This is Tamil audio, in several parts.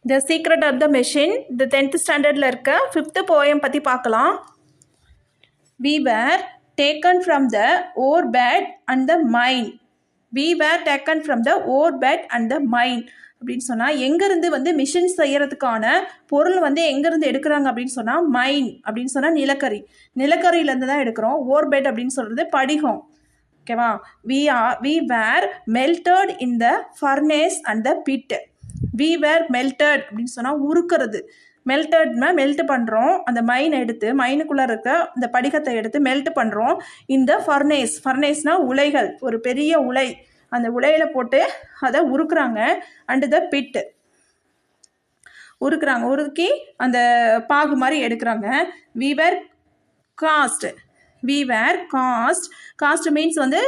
The secret of the machine இந்த 10th ஸ்டாண்டர்டில் இருக்க 5th போயம் பற்றி பார்க்கலாம். We were taken from the orbit and the mine. We were taken from the orbit and the mine அப்படின்னு சொன்னால் எங்கேருந்து வந்து மிஷின் செய்கிறதுக்கான பொருள் வந்து எங்கேருந்து எடுக்கிறாங்க அப்படின்னு சொன்னால் மைன் அப்படின்னு சொன்னால் நிலக்கரியிலேருந்து தான் எடுக்கிறோம். ஓர்பெட் அப்படின்னு சொல்கிறது படிகம். ஓகேவா? we were melted in the furnace and the pit. we were melted அப்படின்னு சொன்னால் உருக்கிறது. மெல்டட்னா மெல்ட் பண்ணுறோம். அந்த மைனை எடுத்து மைனுக்குள்ளே இருக்க இந்த படிகத்தை எடுத்து மெல்ட் பண்ணுறோம். இந்த ஃபர்னேஸ்னால் உலைகள், ஒரு பெரிய உலை, அந்த உலையில் போட்டு அதை உருக்குறாங்க. அண்டு த பிட்டு உருக்கி அந்த பாகு மாதிரி எடுக்கிறாங்க. we were காஸ்ட் மீன்ஸ் வந்து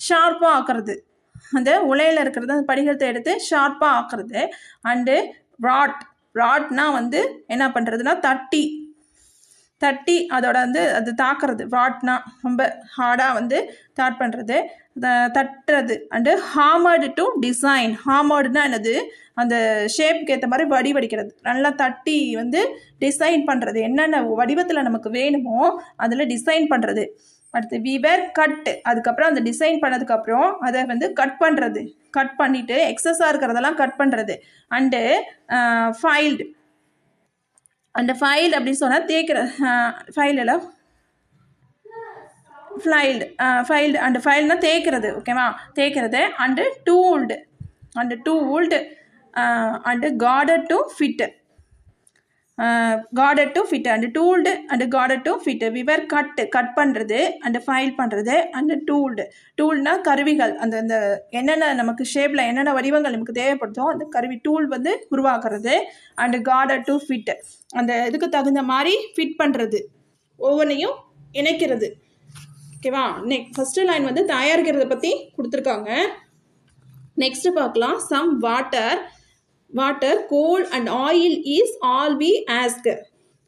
ஷார்ப்பாக ஆக்குறது. அந்த உலையில் இருக்கிறது அந்த படிகத்தை எடுத்து ஷார்ப்பாக ஆக்குறது. அண்டு ராட்னா வந்து என்ன பண்ணுறதுனா தட்டி அதோட வந்து அது தாக்குறது. ராட்னா ரொம்ப ஹார்டாக வந்து பண்ணுறது, தட்டுறது. And hammered to design. ஹாமர்டுனா என்னது? அந்த ஷேப்புக்கு ஏற்ற மாதிரி வடிவடிக்கிறது. நல்லா தட்டி வந்து டிசைன் பண்ணுறது. என்னென்ன வடிவத்தில் நமக்கு வேணுமோ அதில் டிசைன் பண்ணுறது. அடுத்து வீவர் கட். அதுக்கப்புறம் அந்த டிசைன் பண்ணதுக்கப்புறம் அதை வந்து கட் பண்ணுறது. கட் பண்ணிவிட்டு எக்ஸஸாக இருக்கிறதெல்லாம் கட் பண்ணுறது. அண்டு ஃபைல்டு அப்படின்னு சொன்னால் தேய்க்கிற ஃபைல்டு அண்டு ஃபைல்னால் தேய்க்கிறது. ஓகேவா? தேய்க்கிறது. And tooled and carded to fit and tooled and carded to fit. விவர் கட் பண்ணுறது அண்டு ஃபைல் பண்ணுறது. அண்டு டூல்னால் கருவிகள். அந்த என்னென்ன நமக்கு ஷேப்பில் என்னென்ன வடிவங்கள் நமக்கு தேவைப்படுதோ அந்த கருவி டூல் வந்து உருவாக்குறது. அண்டு கார்டட் டு ஃபிட்டு, அந்த இதுக்கு தகுந்த மாதிரி ஃபிட் பண்ணுறது, ஒவ்வொன்றையும் இணைக்கிறது. ஓகேவா? ஃபஸ்ட்டு லைன் வந்து தயாரிக்கிறத பற்றி கொடுத்துருக்காங்க. நெக்ஸ்ட்டு பார்க்கலாம். Some water coal and oil is all we ask.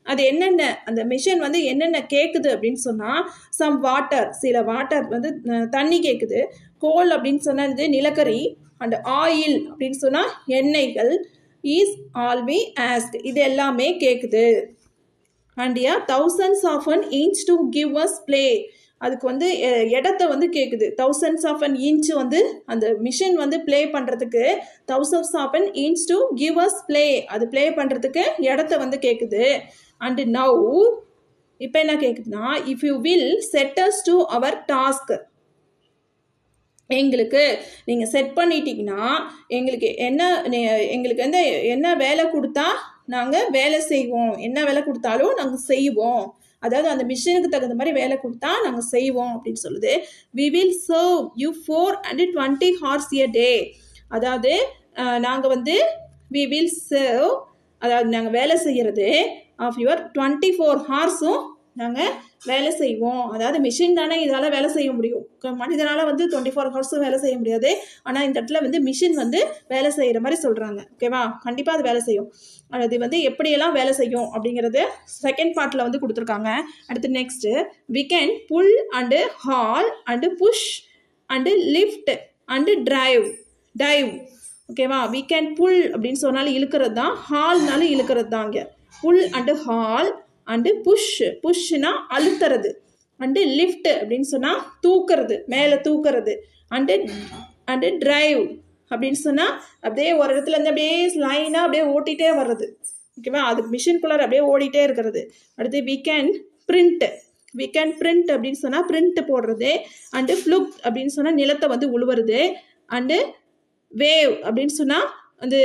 அது என்னென்ன அந்த மிஷின் வந்து என்னென்ன கேட்குது அப்படின்னு சொன்னால் சம் வாட்டர், சில வாட்டர் வந்து தண்ணி கேட்குது. கோல் அப்படின்னு சொன்னது நிலக்கரி. அண்ட் ஆயில் அப்படின்னு சொன்னால் எண்ணெய்கள். இஸ் ஆல் வி ஆஸ்க், இது எல்லாமே கேட்குது. And thousands of an inch to give us play. அதுக்கு வந்து இடத்த வந்து கேட்குது. thousands of an inch வந்து அந்த மிஷின் வந்து ப்ளே பண்ணுறதுக்கு thousands of an inch to give us play, அது ப்ளே பண்ணுறதுக்கு இடத்த வந்து கேட்குது. அண்டு நவ் இப்போ என்ன கேட்குதுன்னா if you will set us to our task. எங்களுக்கு நீங்கள் செட் பண்ணிட்டீங்கன்னா எங்களுக்கு வந்து என்ன வேலை கொடுத்தா நாங்கள் வேலை செய்வோம். என்ன வேலை கொடுத்தாலும் நாங்கள் செய்வோம். அதாவது அந்த மிஷினுக்கு தகுந்த மாதிரி வேலை கொடுத்தா நாங்கள் செய்வோம் அப்படின்னு சொல்லுது. we will serve you 420 hours a day. அதாவது நாங்கள் வந்து we will serve, அதாவது நாங்கள் வேலை செய்கிறது ஆஃப் யுவர் 24 ஹார்ஸும் நாங்கள் வேலை செய்வோம். அதாவது மிஷின் தானே இதால் வேலை செய்ய முடியும், மனிதனால் வந்து 24 ஹவர்ஸும் வேலை செய்ய முடியாது. ஆனால் இந்த இடத்துல வந்து மிஷின் வந்து வேலை செய்கிற மாதிரி சொல்கிறாங்க. ஓகேவா? கண்டிப்பாக அது வேலை செய்யும். அது வந்து எப்படியெல்லாம் வேலை செய்யும் அப்படிங்கிறது செகண்ட் பார்ட்டில் வந்து கொடுத்துருக்காங்க. அடுத்து next we can pull and haul and push and lift and drive. ஓகேவா? we can pull அப்படின்னு சொன்னாலும் இழுக்கிறது தான், ஹால்னாலும் இழுக்கிறது தான். இங்கே புல் அண்டு ஹால் அண்டு புஷ்னா அழுத்துறது. அண்டு லிஃப்ட் அப்படின்னு சொன்னால் தூக்கிறது, மேலே தூக்கிறது. அண்டு டிரைவ் அப்படின்னு சொன்னால் அப்படியே ஒரு இடத்துலேருந்து அப்படியே லைனாக அப்படியே ஓட்டிகிட்டே வர்றது. ஓகேவா? அது மிஷின்குள்ளார அப்படியே ஓடிட்டே இருக்கிறது. அடுத்து we can print அப்படின்னு சொன்னால் பிரிண்ட் போடுறது. அண்டு ஃப்ளூக் அப்படின்னு சொன்னால் நிலத்தை வந்து உழுவுறது. அண்டு வேவ் அப்படின்னு சொன்னால் அந்த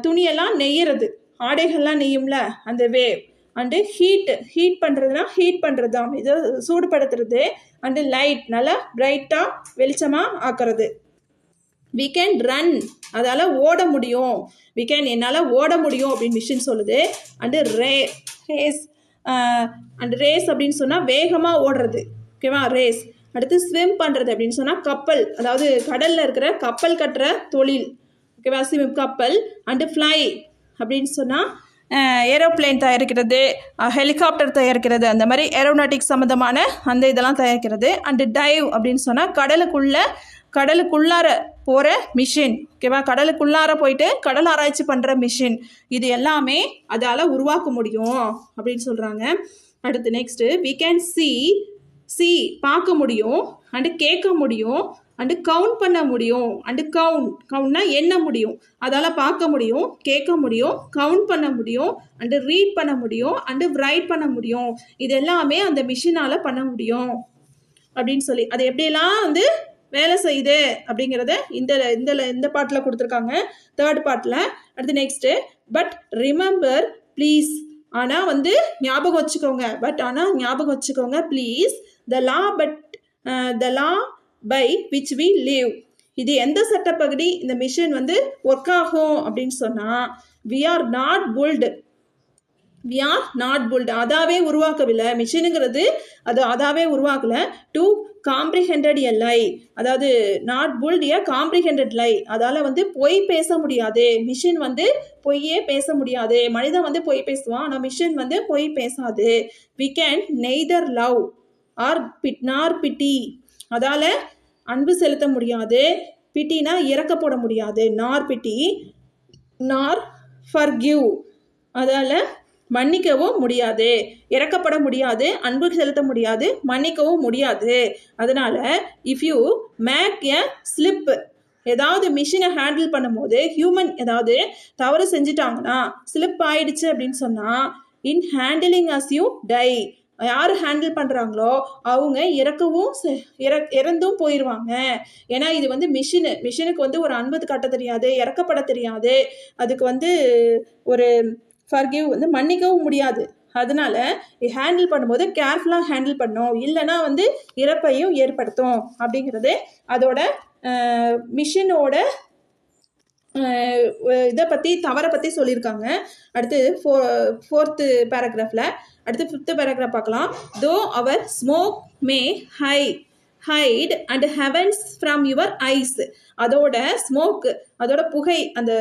துணியெல்லாம் நெய்யறது, ஆடைகள்லாம் நெய்யும்ல அந்த வேவ். அண்டு ஹீட் பண்ணுறது தான், இதை சூடுபடுத்துறது. அண்டு லைட், நல்லா பிரைட்டாக வெளிச்சமாக ஆக்கிறது. we can run, அதால் ஓட முடியும். என்னால் ஓட முடியும் அப்படின்னு மிஷின் சொல்லுது. அண்டு ரேஸ் அப்படின்னு சொன்னால் வேகமாக ஓடுறது. ஓகேவா? ரேஸ். அடுத்து ஸ்விம் பண்ணுறது அப்படின்னு சொன்னால் கப்பல், அதாவது கடலில் இருக்கிற கப்பல் கட்டுற தொழில். ஓகேவா? ஸ்விம் கப்பல். அண்டு ஃப்ளை அப்படின்னு சொன்னால் ஏரோப்ளேன் தயாரிக்கிறது, ஹெலிகாப்டர் தயாரிக்கிறது, அந்த மாதிரி ஏரோநாட்டிக்ஸ் சம்மந்தமான அந்த இதெல்லாம் தயாரிக்கிறது. அண்டு டைவ் அப்படின்னு சொன்னால் கடலுக்குள்ளார போகிற மிஷின், ஓகேவா, கடலுக்குள்ளார போயிட்டு கடல் ஆராய்ச்சி பண்ணுற மிஷின், இது எல்லாமே அதால் உருவாக்க முடியும் அப்படின்னு சொல்கிறாங்க. அடுத்து நெக்ஸ்ட்டு we can see பார்க்க முடியும், அண்டு கேட்க முடியும், அண்டு கவுண்ட் பண்ண முடியும். அண்டு கவுண்ட்னா எண்ண முடியும், அதால் பார்க்க முடியும், கேட்க முடியும், கவுண்ட் பண்ண முடியும், அண்டு ரீட் பண்ண முடியும், அண்டு ரைட் பண்ண முடியும். இது எல்லாமே அந்த மிஷினால் பண்ண முடியும் அப்படின்னு சொல்லி அது எப்படியெல்லாம் வந்து வேலை செய்யுது அப்படிங்கிறத இந்த பாட்டில் கொடுத்துருக்காங்க, 3rd பார்ட்டில். அடுத்து நெக்ஸ்ட்டு பட் ரிமெம்பர் ப்ளீஸ், ஆனால் வந்து ஞாபகம் வச்சுக்கோங்க, ஞாபகம் வச்சுக்கோங்க please, the law by which we live. இது எந்த சட்டப்பகுதி இந்த மிஷின் வந்து ஒர்க் ஆகும் அப்படின்னு சொன்னால் we are not built, அதாவே உருவாக்கவில்லை, மிஷினுங்கிறது அது அதாவே உருவாக்கல. டு காம்ப்ரிஹெண்டட் எ லை, அதாவது நாட் புல்ட் எ காம்ப்ரிஹெண்டட் லை, அதால் வந்து பொய் பேச முடியாது, மிஷின் வந்து பொய்யே பேச முடியாது. மனிதன் வந்து பொய் பேசுவான், ஆனால் மிஷின் வந்து பொய் பேசாது. we can neither love nor pity, அதால் அன்பு செலுத்த முடியாது, பிட்டினா இறக்கப்பட முடியாது, நார் பிட்டி, நார் ஃபர்கிவ், அதால் மன்னிக்கவும் முடியாது, இறக்கப்பட முடியாது, அன்பு செலுத்த முடியாது, மன்னிக்கவும் முடியாது. அதனால் if you make a slip, ஏதாவது மிஷினை ஹேண்டில் பண்ணும்போது ஹியூமன் ஏதாவது தவறு செஞ்சுட்டாங்கன்னா, ஸ்லிப் ஆயிடுச்சு அப்படின்னு சொன்னால் இன் ஹேண்டிலிங் அஸ் யூ டை, யார் ஹேண்டில் பண்ணுறாங்களோ அவங்க இறந்தும் போயிடுவாங்க. ஏன்னா இது வந்து மிஷினுக்கு வந்து ஒரு அன்பு காட்ட தெரியாது, இறக்கப்பட தெரியாது, அதுக்கு வந்து ஒரு ஃபர்கிவ் வந்து மன்னிக்கவும் முடியாது. அதனால ஹேண்டில் பண்ணும்போது கேர்ஃபுல்லாக ஹேண்டில் பண்ணோம், இல்லைன்னா வந்து இறப்பையும் ஏற்படுத்தும் அப்படிங்கிறது அதோட மிஷினோட இதை பற்றி தவறை பற்றி சொல்லியிருக்காங்க. அடுத்து 4th பேராகிராஃபில் அடுத்து 5th பேராகிராஃப் பார்க்கலாம். Though our smoke may hide the heavens from your eyes, அதோட ஸ்மோக், அதோட புகை, அந்த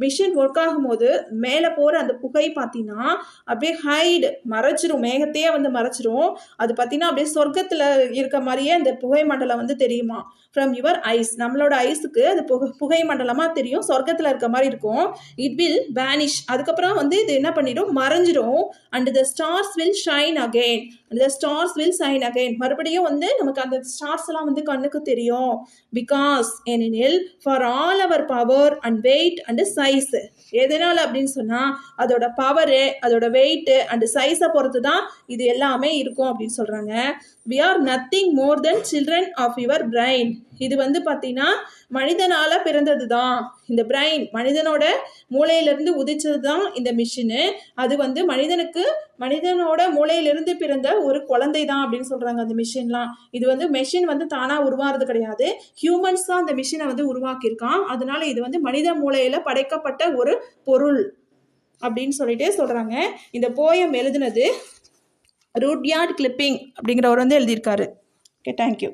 மிஷின் ஒர்க் ஆகும்போது மேலே போகிற அந்த புகை பார்த்தீங்கன்னா அப்படியே ஹைடு மறைச்சிரும், மேகத்தையே வந்து மறைச்சிரும். அது பார்த்தீங்கன்னா அப்படியே சொர்க்கத்தில் இருக்க மாதிரியே அந்த புகை மண்டலம் வந்து தெரியுமா. ஃப்ரம் யுவர் ஐஸ், நம்மளோட ஐஸுக்கு அது புகை மண்டலமாக தெரியும், சொர்க்கத்தில் இருக்க மாதிரி இருக்கும். இட் வில் வேனிஷ், அதுக்கப்புறம் வந்து இது என்ன பண்ணிடும், மறைஞ்சிரும். And the stars will shine again, மறுபடியும் வந்து நமக்கு அந்த ஸ்டார்ஸ் எல்லாம் வந்து கண்ணுக்கு தெரியும். பிகாஸ் ஏனெனில் for all our power and weight and size, எதனால அப்படின்னு சொன்னால் அதோட பவரு, அதோட வெயிட்டு அண்ட் சைஸை பொறுத்து தான் இது எல்லாமே இருக்கும் அப்படின்னு சொல்கிறாங்க. we are nothing more than children of your brain, இது வந்து பார்த்தீங்கன்னா மனிதனால் பிறந்தது தான் இந்த பிரைன், மனிதனோட மூளையிலிருந்து உதிச்சது தான் இந்த மிஷினு. அது வந்து மனிதனோட மூளையிலிருந்து பிறந்த ஒரு குழந்தை தான் அப்படின்னு சொல்கிறாங்க அந்த மிஷின்லாம். இது வந்து மெஷின் வந்து தானாக உருவாகிறது கிடையாது, ஹியூமன்ஸ் தான் அந்த மிஷினை வந்து உருவாக்கியிருக்கான். அதனால இது வந்து மனித மூளையில் படைக்கப்பட்ட ஒரு பொருள் அப்படின்னு சொல்லிட்டு சொல்கிறாங்க. இந்த போயம் எழுதுனது ரூட்யார்ட் கிளிப்பிங் அப்படிங்கிறவர் வந்து எழுதியிருக்காரு. Okay, thank you.